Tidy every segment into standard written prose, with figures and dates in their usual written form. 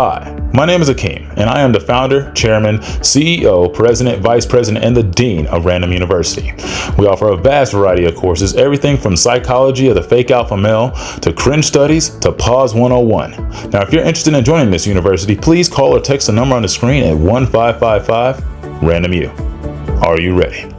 Hi, my name is Akeem, and I am the founder, chairman, CEO, president, vice president, and the dean of Ran-DomU University. We offer a vast variety of courses, everything from psychology of the fake alpha male to cringe studies to pause 101. Now, if you're interested in joining this university, please call or text the number on the screen at 1555 Ran-DomU. Are you ready?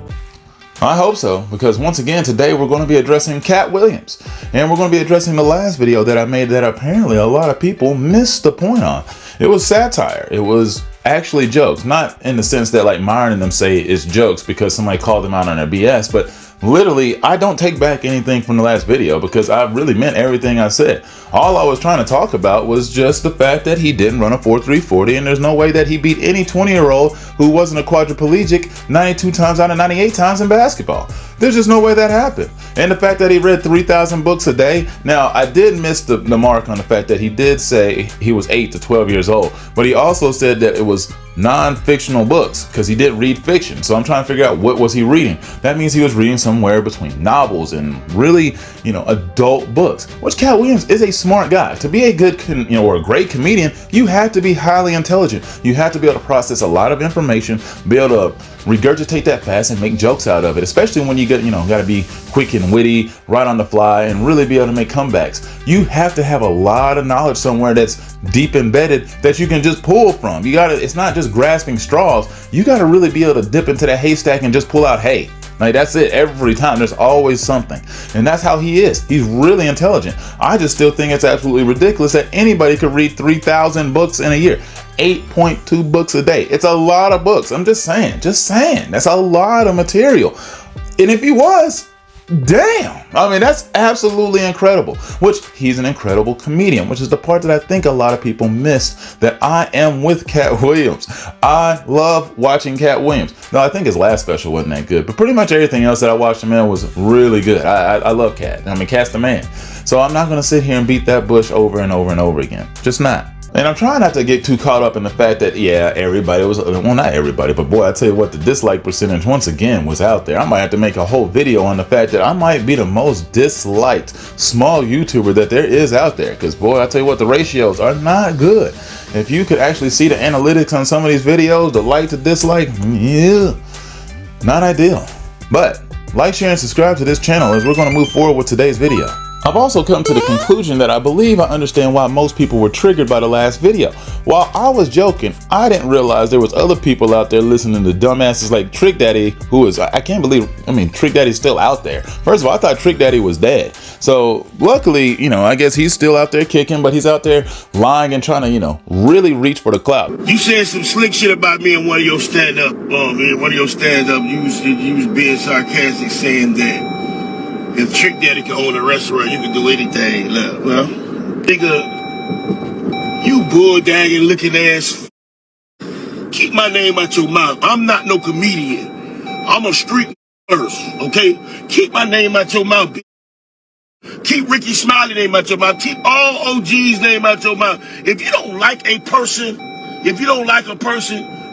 I hope so, because once again today we're going to be addressing Katt Williams, and we're going to be addressing the last video that I made that apparently a lot of people missed the point on. It was satire. It was actually jokes, not in the sense that like Myron and them say it's jokes because somebody called them out on their BS, but literally I don't take back anything from the last video because I really meant everything I said. All I was trying to talk about was just the fact that he didn't run a 4.340, and there's no way that he beat any 20-year-old who wasn't a quadriplegic 92 times out of 98 times in basketball. There's just no way that happened. And the fact that he read 3,000 books a day. Now, I did miss the mark on the fact that he did say he was 8 to 12 years old, but he also said that it was non-fictional books because he did read fiction. So I'm trying to figure out what was he reading. That means he was reading somewhere between novels and really, adult books, which Katt Williams is a smart guy. To be a good, or a great comedian, you have to be highly intelligent. You have to be able to process a lot of information, be able to regurgitate that fast and make jokes out of it, especially when you get, got to be quick and witty, right on the fly, and really be able to make comebacks. You have to have a lot of knowledge somewhere that's deep embedded that you can just pull from. It's not just grasping straws. You got to really be able to dip into that haystack and just pull out hay. Like, that's it every time. There's always something. And that's how he is. He's really intelligent. I just still think it's absolutely ridiculous that anybody could read 3,000 books in a year. 8.2 books a day. It's a lot of books. I'm just saying. That's a lot of material. And if he was, damn. I mean, that's absolutely incredible. Which he's an incredible comedian, which is the part that I think a lot of people missed, that I am with Katt Williams. I love watching Katt Williams. No, I think his last special wasn't that good, but pretty much everything else that I watched him in was really good. I love Katt. I mean, Katt's the man. So I'm not going to sit here and beat that bush over and over and over again. Just not. And I'm trying not to get too caught up in the fact that, yeah, everybody was, well, not everybody, but boy, I tell you what, the dislike percentage once again was out there. I might have to make a whole video on the fact that I might be the most disliked small YouTuber that there is out there. Because boy, I tell you what, the ratios are not good. If you could actually see the analytics on some of these videos, the like to dislike, yeah, not ideal. But like, share, and subscribe to this channel as we're going to move forward with today's video. I've also come to the conclusion that I believe I understand why most people were triggered by the last video. While I was joking, I didn't realize there was other people out there listening to dumbasses like Trick Daddy, who is, I can't believe, Trick Daddy's still out there. First of all, I thought Trick Daddy was dead. So luckily, I guess he's still out there kicking, but he's out there lying and trying to, really reach for the clout. You said some slick shit about me in one of your stand-up, you was being sarcastic saying that if Trick Daddy can own a restaurant, you can do anything. Look, well, nigga, you bull-dagging looking ass. Keep my name out your mouth. I'm not no comedian. I'm a street first, okay? Keep my name out your mouth. Keep Ricky Smiley name out your mouth. Keep all OG's name out your mouth. If you don't like a person,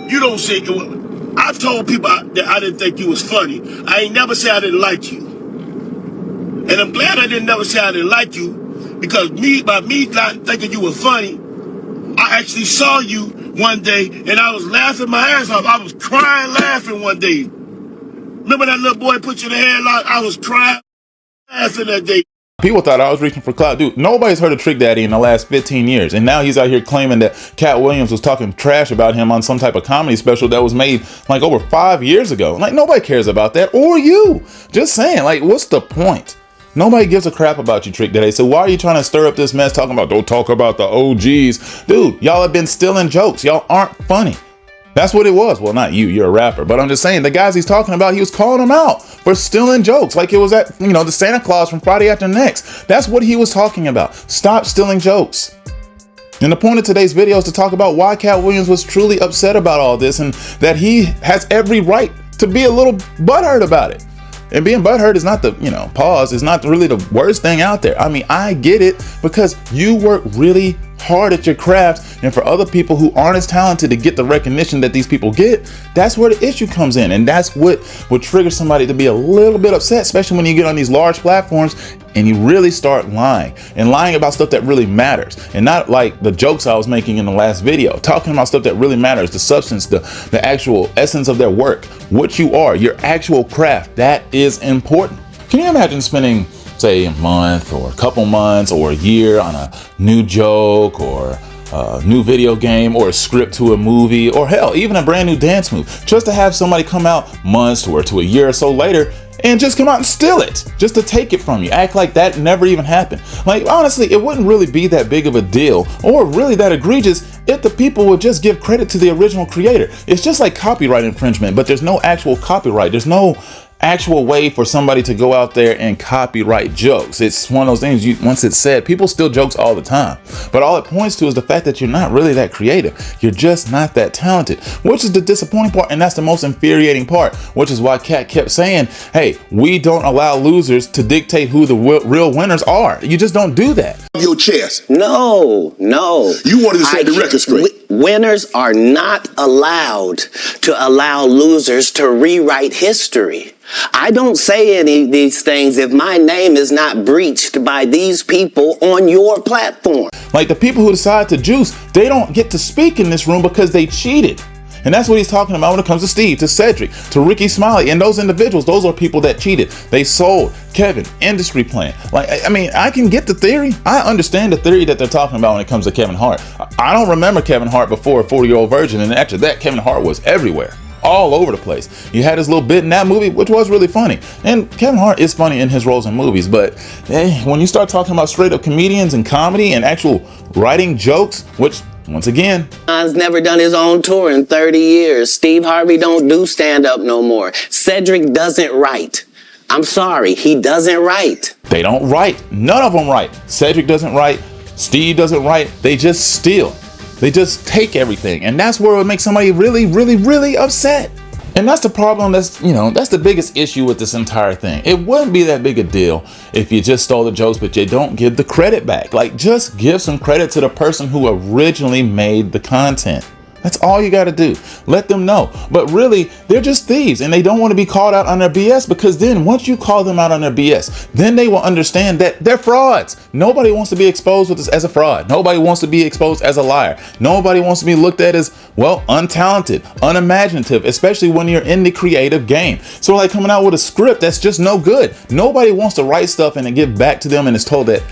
you don't say it. I've told people that I didn't think you was funny. I ain't never said I didn't like you. And I'm glad I didn't never say I didn't like you, because by me not thinking you were funny, I actually saw you one day and I was laughing my ass off. I was crying laughing one day. Remember that little boy put you in the headlock? I was crying laughing that day. People thought I was reaching for clout. Dude, nobody's heard of Trick Daddy in the last 15 years. And now he's out here claiming that Katt Williams was talking trash about him on some type of comedy special that was made like over 5 years ago. Like, nobody cares about that. Or you. Just saying, like, what's the point? Nobody gives a crap about you, Trick Daddy. So why are you trying to stir up this mess talking about, don't talk about the OGs? Dude, y'all have been stealing jokes. Y'all aren't funny. That's what it was. Well, not you, you're a rapper. But I'm just saying, the guys he's talking about, he was calling them out for stealing jokes. Like it was the Santa Claus from Friday After Next. That's what he was talking about. Stop stealing jokes. And the point of today's video is to talk about why Katt Williams was truly upset about all this, and that he has every right to be a little butthurt about it. And being butthurt is not is not really the worst thing out there. I mean, I get it, because you work really hard at your craft, and for other people who aren't as talented to get the recognition that these people get, that's where the issue comes in. And that's what would trigger somebody to be a little bit upset, especially when you get on these large platforms and you really start lying about stuff that really matters, and not like the jokes I was making in the last video, talking about stuff that really matters, the substance, the actual essence of their work, what you are, your actual craft. That is important. Can you imagine spending, say, a month or a couple months or a year on a new joke or a new video game or a script to a movie, or hell, even a brand new dance move, just to have somebody come out months or to a year or so later and just come out and steal it, just to take it from you, act like that never even happened? Like, honestly, it wouldn't really be that big of a deal or really that egregious if the people would just give credit to the original creator. It's just like copyright infringement, but there's no actual copyright. There's no actual way for somebody to go out there and copyright jokes. It's one of those things, once it's said, people steal jokes all the time, but all it points to is the fact that you're not really that creative. You're just not that talented, which is the disappointing part, and that's the most infuriating part, which is why Katt kept saying, hey, we don't allow losers to dictate who the real winners are. You just don't do that. Your chest. No. You wanted to set the record straight. Winners are not allowed to allow losers to rewrite history. I don't say any of these things if my name is not breached by these people on your platform. Like the people who decide to juice, they don't get to speak in this room because they cheated. And that's what he's talking about when it comes to Steve, to Cedric, to Ricky Smiley, and those individuals. Those are people that cheated. They sold Kevin, industry plan. Like, I mean, I can get the theory. I understand the theory that they're talking about when it comes to Kevin Hart. I don't remember Kevin Hart before 40-Year-Old Virgin, and after that, Kevin Hart was everywhere, all over the place. He had his little bit in that movie, which was really funny. And Kevin Hart is funny in his roles in movies, but when you start talking about straight up comedians and comedy and actual writing jokes, which, once again, He's never done his own tour in 30 years. Steve Harvey don't do stand-up no more. Cedric doesn't write. I'm sorry, he doesn't write. They don't write. None of them write. Cedric doesn't write. Steve doesn't write. They just steal. They just take everything. And that's where it makes somebody really, really, really upset. And that's the problem. That's the biggest issue with this entire thing. It wouldn't be that big a deal if you just stole the jokes, but you don't give the credit back. Like, just give some credit to the person who originally made the content. That's all you got to do. Let them know. But really, they're just thieves, and they don't want to be called out on their BS, because then once you call them out on their BS, then they will understand that they're frauds. Nobody wants to be exposed as a fraud. Nobody wants to be exposed as a liar. Nobody wants to be looked at as, well, untalented, unimaginative, especially when you're in the creative game. So like coming out with a script that's just no good. Nobody wants to write stuff and then give back to them and is told that,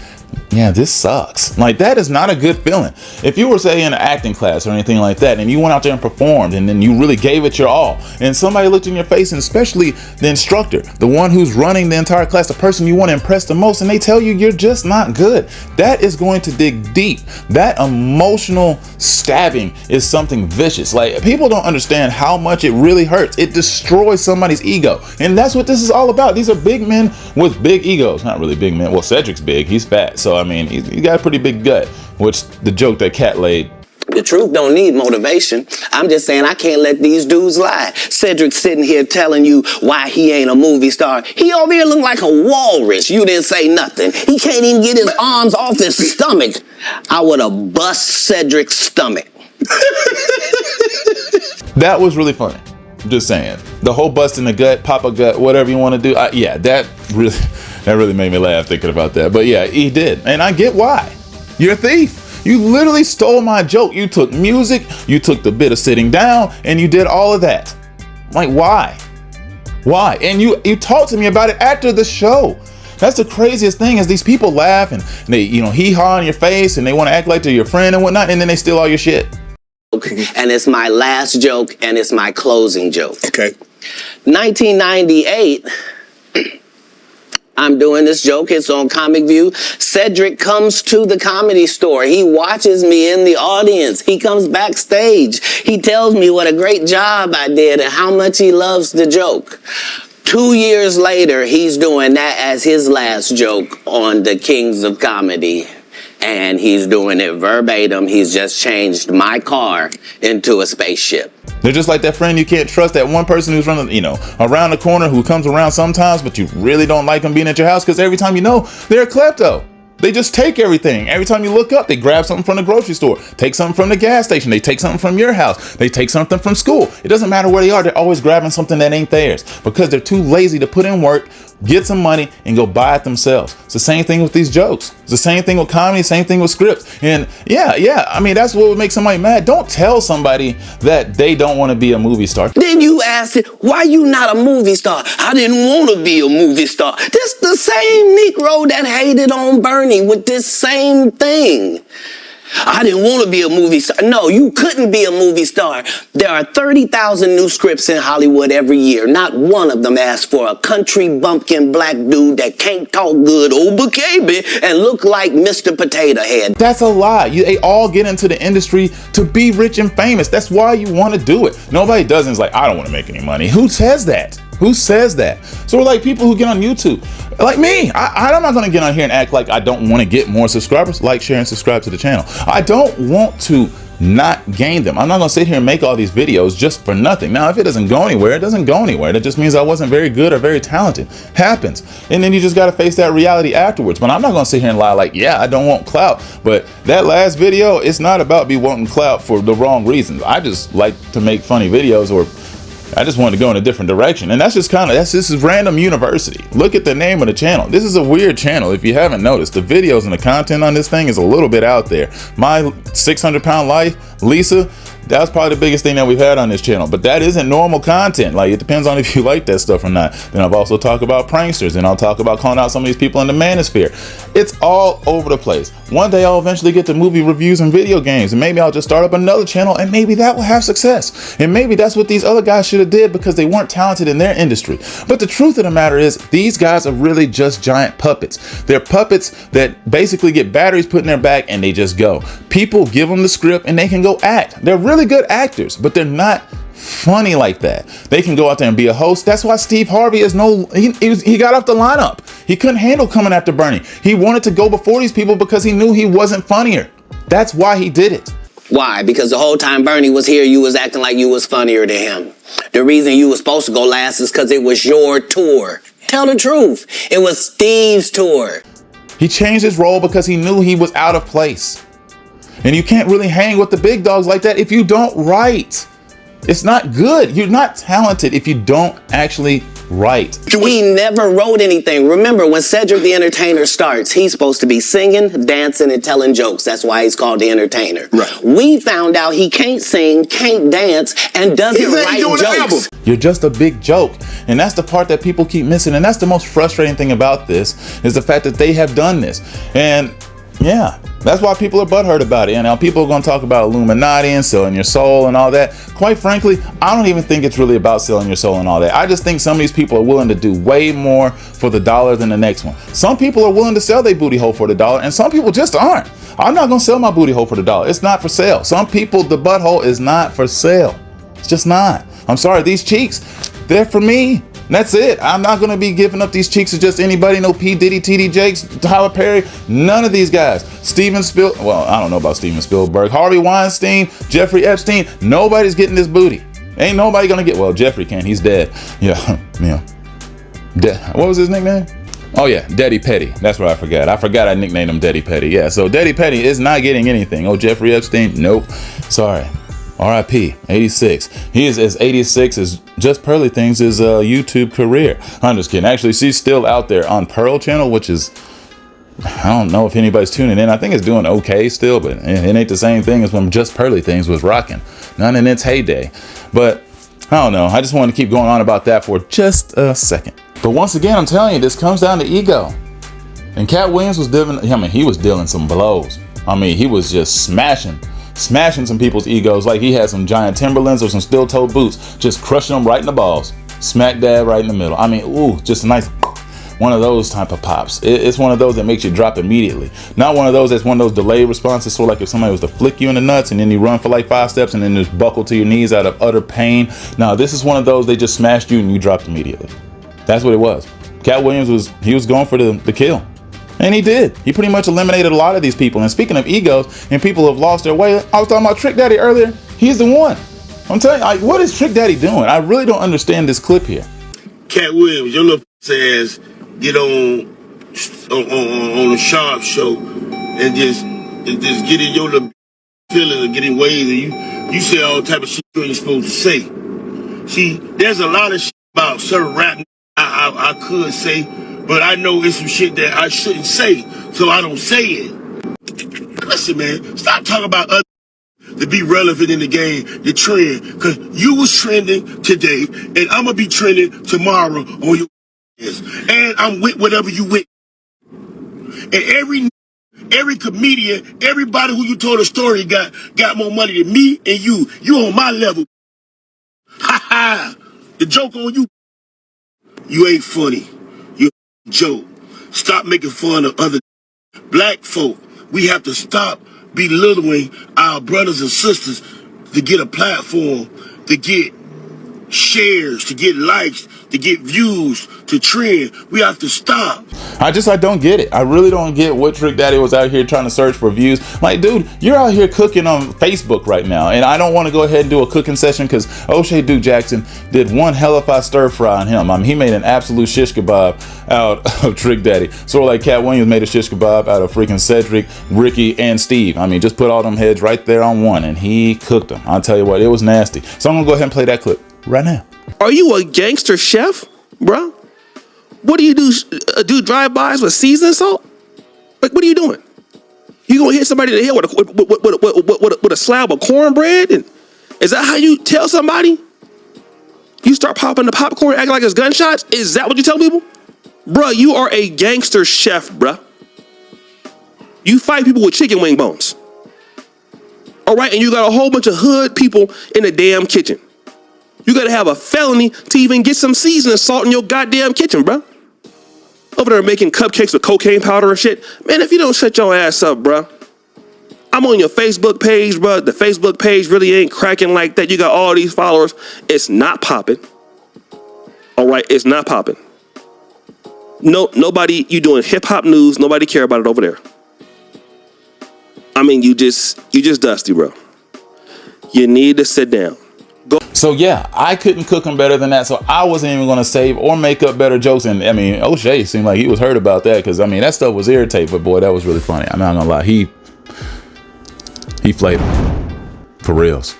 yeah, this sucks. Like, that is not a good feeling. If you were, say, in an acting class or anything like that, and you went out there and performed, and then you really gave it your all, and somebody looked in your face, and especially the instructor, the one who's running the entire class, the person you want to impress the most, and they tell you you're just not good, that is going to dig deep. That emotional stabbing is something vicious. Like, people don't understand how much it really hurts. It destroys somebody's ego, and that's what this is all about. These are big men with big egos. Not really big men. Well, Cedric's big. He's fat. So, I mean, he's got a pretty big gut, which the joke that Katt laid. The truth don't need motivation. I'm just saying I can't let these dudes lie. Cedric's sitting here telling you why he ain't a movie star. He over here look like a walrus. You didn't say nothing. He can't even get his arms off his stomach. I would have bust Cedric's stomach. That was really funny. I'm just saying. The whole bust in the gut, pop a gut, whatever you want to do. Yeah, that really made me laugh thinking about that. But yeah, he did. And I get why. You're a thief. You literally stole my joke. You took music, you took the bit of sitting down, and you did all of that. Like, why? Why? And you talked to me about it after the show. That's the craziest thing, is these people laugh and they, hee-haw in your face, and they want to act like they're your friend and whatnot, and then they steal all your shit. And it's my last joke, and it's my closing joke. Okay. 1998, I'm doing this joke. It's on Comic View. Cedric comes to the Comedy Store. He watches me in the audience. He comes backstage. He tells me what a great job I did and how much he loves the joke. 2 years later, he's doing that as his last joke on the Kings of Comedy. And he's doing it verbatim. He's just changed my car into a spaceship. They're just like that friend you can't trust, that one person who's running, around the corner, who comes around sometimes, but you really don't like them being at your house because every time they're a klepto. They just take everything. Every time you look up, they grab something from the grocery store, take something from the gas station, they take something from your house, they take something from school. It doesn't matter where they are, they're always grabbing something that ain't theirs because they're too lazy to put in work, get some money, and go buy it themselves. It's the same thing with these jokes. It's the same thing with comedy, same thing with scripts. And yeah, I mean, that's what would make somebody mad. Don't tell somebody that they don't want to be a movie star. Then you ask it, why you not a movie star? I didn't want to be a movie star. This the same Negro that hated on Bernie with this same thing. I didn't want to be a movie star. No, you couldn't be a movie star. There are 30,000 new scripts in Hollywood every year. Not one of them asks for a country bumpkin black dude that can't talk good over baby and look like Mr. Potato Head. That's a lie. They all get into the industry to be rich and famous. That's why you want to do it. Nobody doesn't. It's like, I don't want to make any money. Who says that? Who says that? So we're like people who get on YouTube, like me. I'm not going to get on here and act like I don't want to get more subscribers. Like, share, and subscribe to the channel. I don't want to not gain them. I'm not going to sit here and make all these videos just for nothing. Now, if it doesn't go anywhere, it doesn't go anywhere. That just means I wasn't very good or very talented. Happens. And then you just got to face that reality afterwards. But I'm not going to sit here and lie like, yeah, I don't want clout. But that last video, it's not about me wanting clout for the wrong reasons. I just like to make funny videos, or I just wanted to go in a different direction. And that's just this is Random University. Look at the name of the channel. This is a weird channel. If you haven't noticed, the videos and the content on this thing is a little bit out there. My 600-pound life, Lisa, that's probably the biggest thing that we've had on this channel. But that isn't normal content. Like, it depends on if you like that stuff or not. Then I've also talked about pranksters, and I'll talk about calling out some of these people in the manosphere. It's all over the place. One day I'll eventually get to movie reviews and video games, and maybe I'll just start up another channel, and maybe that will have success. And maybe that's what these other guys should have did because they weren't talented in their industry. But the truth of the matter is, these guys are really just giant puppets. They're puppets that basically get batteries put in their back and they just go. People give them the script and they can go act. They're really good actors, but they're not funny like that. They can go out there and be a host. That's why Steve Harvey is he got off the lineup. He couldn't handle coming after Bernie. He wanted to go before these people because he knew he wasn't funnier. That's why he did it. Why? Because the whole time Bernie was here, you was acting like you was funnier than him. The reason you was supposed to go last is because it was your tour. Tell the truth. It was Steve's tour. He changed his role because he knew he was out of place. And you can't really hang with the big dogs like that if you don't write. It's not good. You're not talented if you don't actually write. He never wrote anything. Remember, when Cedric the Entertainer starts, he's supposed to be singing, dancing, and telling jokes. That's why he's called the Entertainer. Right. We found out he can't sing, can't dance, and doesn't write jokes. You're just a big joke. And that's the part that people keep missing. And that's the most frustrating thing about this, is the fact that they have done this. And yeah, that's why people are butthurt about it. And now people are going to talk about Illuminati and selling your soul and all that. Quite frankly, I don't even think it's really about selling your soul and all that. I just think some of these people are willing to do way more for the dollar than the next one. Some people are willing to sell their booty hole for the dollar, and some people just aren't. I'm not going to sell my booty hole for the dollar. It's not for sale. Some people, the butthole is not for sale. It's just not. I'm sorry, these cheeks, they're for me. That's it. I'm not going to be giving up these cheeks to just anybody. No P. Diddy, T.D. Jakes, Tyler Perry, none of these guys. I don't know about Steven Spielberg, Harvey Weinstein, Jeffrey Epstein. Nobody's getting this booty. Ain't nobody going to get, well, Jeffrey can. He's dead. Yeah. What was his nickname? Oh yeah, Daddy Petty. That's what I forgot. I nicknamed him Daddy Petty. Yeah, so Daddy Petty is not getting anything. Oh, Jeffrey Epstein? Nope. Sorry. R.I.P. 86. He is as 86 as Just Pearly Things' YouTube career. I'm just kidding. Actually, she's still out there on Pearl channel, which is, I don't know if anybody's tuning in. I think it's doing okay still, but it ain't the same thing as when Just Pearly Things was rocking. Not in its heyday. But I don't know. I just wanted to keep going on about that for just a second. But once again, I'm telling you, this comes down to ego. And Katt Williams was he was dealing some blows. He was just smashing some people's egos, like he had some giant Timberlands or some steel-toe boots, just crushing them right in the balls, smack dab right in the middle. Ooh, just a nice one of those type of pops. It's one of those that makes you drop immediately. Not one of those that's one of those delayed responses, sort of like if somebody was to flick you in the nuts and then you run for like 5 steps and then just buckle to your knees out of utter pain. Now this is one of those they just smashed you and you dropped immediately. That's what it was. Katt Williams was going for the kill. And he did. He pretty much eliminated a lot of these people. And speaking of egos and people who have lost their way, I was talking about Trick Daddy earlier. He's the one. I'm telling you, what is Trick Daddy doing? I really don't understand this clip here. Katt Williams, your little ass get on on the Sharp show and just get in your little feelings and get in ways and you say all type of shit you ain't supposed to say. See, there's a lot of shit about certain rap I could say, but I know it's some shit that I shouldn't say, so I don't say it. Listen, man, stop talking about other to be relevant in the game, the trend, because you was trending today, and I'm going to be trending tomorrow on your ass. And I'm with whatever you with. And every comedian, everybody who you told a story got more money than me and you. You on my level. Ha ha. The joke on you. You ain't funny. You a joke. Stop making fun of other black folk. We have to stop belittling our brothers and sisters to get a platform, to get shares, to get likes, to get views, to trend. We have to stop. I don't get it. I really don't get what Trick Daddy was out here trying to search for views. Like, dude, you're out here cooking on Facebook right now, and I don't want to go ahead and do a cooking session because O'Shea Duke Jackson did one hell of a stir fry on him. I mean, he made an absolute shish kebab out of Trick Daddy. Sort of like Katt Williams made a shish kebab out of freaking Cedric, Ricky, and Steve. I mean, just put all them heads right there on one, and he cooked them. I'll tell you what, it was nasty. So I'm gonna go ahead and play that clip right now. Are you a gangster chef, bro? What do you do? Do drive-bys with seasoning salt? Like, what are you doing? You gonna hit somebody in the head with a slab of cornbread? And is that how you tell somebody? You start popping the popcorn, acting like it's gunshots? Is that what you tell people? Bruh, you are a gangster chef, bruh. You fight people with chicken wing bones. All right, and you got a whole bunch of hood people in the damn kitchen. You gotta have a felony to even get some seasoning salt in your goddamn kitchen, bruh. Over there making cupcakes with cocaine powder and shit. Man, if you don't shut your ass up, bruh. I'm on your Facebook page, bruh. The Facebook page really ain't cracking like that. You got all these followers. It's not popping. All right, it's not popping. No, nobody, you doing hip hop news. Nobody care about it over there. I mean, you just dusty, bro. You need to sit down. So yeah, I couldn't cook him better than that, so I wasn't even going to save or make up better jokes. And I mean, O'Shea seemed like he was hurt about that because I mean that stuff was irritating, but boy, that was really funny. I'm not gonna lie, he flayed him for reals.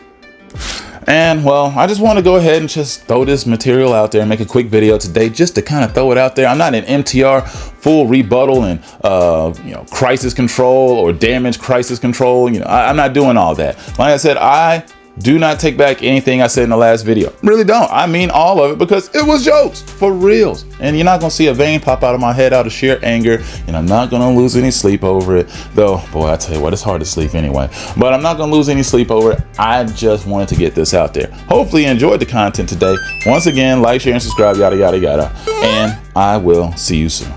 And well, I just want to go ahead and just throw this material out there and make a quick video today just to kind of throw it out there. I'm not an MTR full rebuttal and crisis control or damage crisis control. I'm not doing all that. Like I said, I do not take back anything I said in the last video. Really don't. I mean all of it because it was jokes for reals. And you're not gonna see a vein pop out of my head out of sheer anger, and I'm not gonna lose any sleep over it. Though, boy, I tell you what, it's hard to sleep anyway. But I'm not gonna lose any sleep over it. I just wanted to get this out there. Hopefully you enjoyed the content today. Once again, like, share, and subscribe, yada, yada, yada. And I will see you soon.